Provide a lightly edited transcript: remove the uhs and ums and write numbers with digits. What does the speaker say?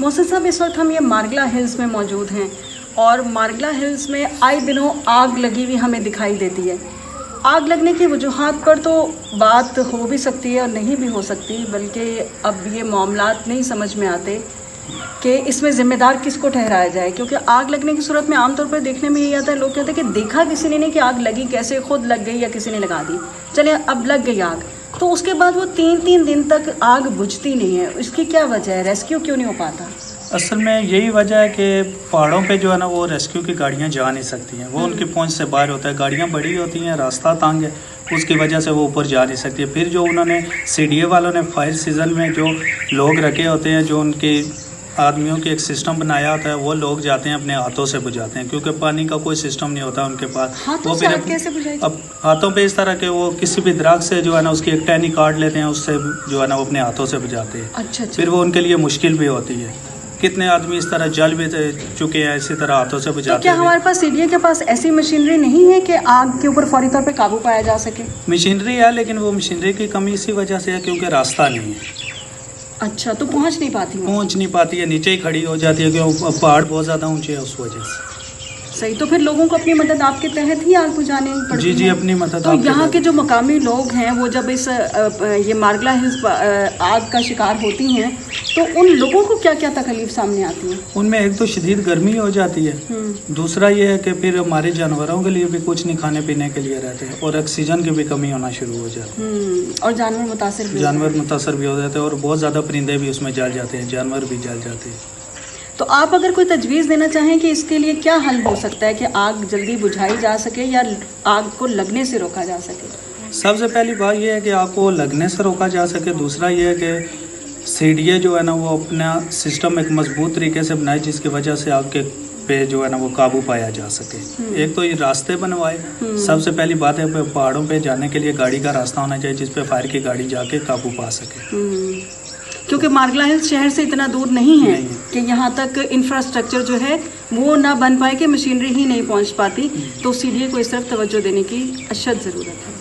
मोहसिन साहब, इस वक्त हम ये मार्गला हिल्स में मौजूद हैं और मार्गला हिल्स में आए दिनों आग लगी हुई हमें दिखाई देती है। आग लगने की वजूहात पर तो बात हो भी सकती है और नहीं भी हो सकती, बल्कि अब ये मामलात नहीं समझ में आते कि इसमें ज़िम्मेदार किसको ठहराया जाए, क्योंकि आग लगने की सूरत में आमतौर पर देखने में यही आता है, लोग कहते हैं कि देखा किसी ने नहीं कि आग लगी कैसे, खुद लग गई या किसी ने लगा दी, चले अब लग गई आग, तो उसके बाद वो 3-3 दिन तक आग बुझती नहीं है। इसकी क्या वजह है, रेस्क्यू क्यों नहीं हो पाता? असल में यही वजह है कि पहाड़ों पे जो है ना वो रेस्क्यू की गाड़ियाँ जा नहीं सकती हैं, वो उनकी पहुंच से बाहर होता है, गाड़ियाँ बड़ी होती हैं, रास्ता तंग है, उसकी वजह से वो ऊपर जा नहीं सकती है। फिर जो उन्होंने CDA वालों ने फायर सीज़न में जो लोग रखे होते हैं, जो उनके आदमियों के एक सिस्टम बनाया होता है, वो लोग जाते हैं अपने हाथों से बुझाते हैं, क्योंकि पानी का कोई सिस्टम नहीं होता उनके पास। हाथों वो से फिर आग कैसे बुझाई? अब हाथों पे इस तरह के वो किसी भी दरख्त से जो है ना उसकी एक टहनी काट लेते हैं, उससे जो है ना वो अपने हाथों से बुझाते हैं। अच्छा। फिर वो उनके लिए मुश्किल भी होती है। कितने आदमी इस तरह जल भी चुके हैं इसी तरह हाथों से तो बुझाते क्या हैं। हमारे पास CDA के पास ऐसी मशीनरी नहीं है कि आग के ऊपर फौरी तौर पे काबू पाया जा सके? मशीनरी है, लेकिन वो मशीनरी की कमी इसी वजह से है क्योंकि रास्ता नहीं है, अच्छा, तो पहुंच नहीं पाती हूँ। पहुंच नहीं पाती है, नीचे ही खड़ी हो जाती है क्योंकि पहाड़ बहुत ज़्यादा ऊंचे है, उस वजह से। सही, तो फिर लोगों को अपनी मदद आपके तहत ही आग बुझाने पड़ती जी है? अपनी मदद। तो यहाँ के जो मकामी लोग हैं वो जब इस ये मार्गला हिल्स आग का शिकार होती हैं तो उन लोगों को क्या क्या तकलीफ सामने आती है? उनमें एक तो शदीद गर्मी हो जाती है, दूसरा ये है कि फिर हमारे जानवरों के लिए भी कुछ नहीं खाने पीने के लिए रहते हैं, और ऑक्सीजन की भी कमी होना शुरू हो जाती है, और जानवर मुतासर भी हो जाते हैं, और बहुत ज़्यादा परिंदे भी उसमें जल जाते हैं, जानवर भी जल जाते हैं। तो आप अगर कोई तजवीज़ देना चाहें कि इसके लिए क्या हल हो सकता है कि आग जल्दी बुझाई जा सके या आग को लगने से रोका जा सके? सबसे पहली बात यह है कि आग को लगने से रोका जा सके। दूसरा ये है कि CDA जो है ना वो अपना सिस्टम एक मजबूत तरीके से बनाए जिसकी वजह से आग के पे जो है ना वो काबू पाया जा सके। एक तो ये रास्ते बनवाए, सबसे पहली बात है पहाड़ों पे जाने के लिए गाड़ी का रास्ता होना चाहिए जिस पे फायर की गाड़ी जाके काबू पा सके, क्योंकि मार्गला हिल्स शहर से इतना दूर नहीं है कि यहाँ तक इंफ्रास्ट्रक्चर जो है वो ना बन पाए कि मशीनरी ही नहीं पहुँच पाती, तो CDA को इस तरफ तवज्जो देने की अशद ज़रूरत है।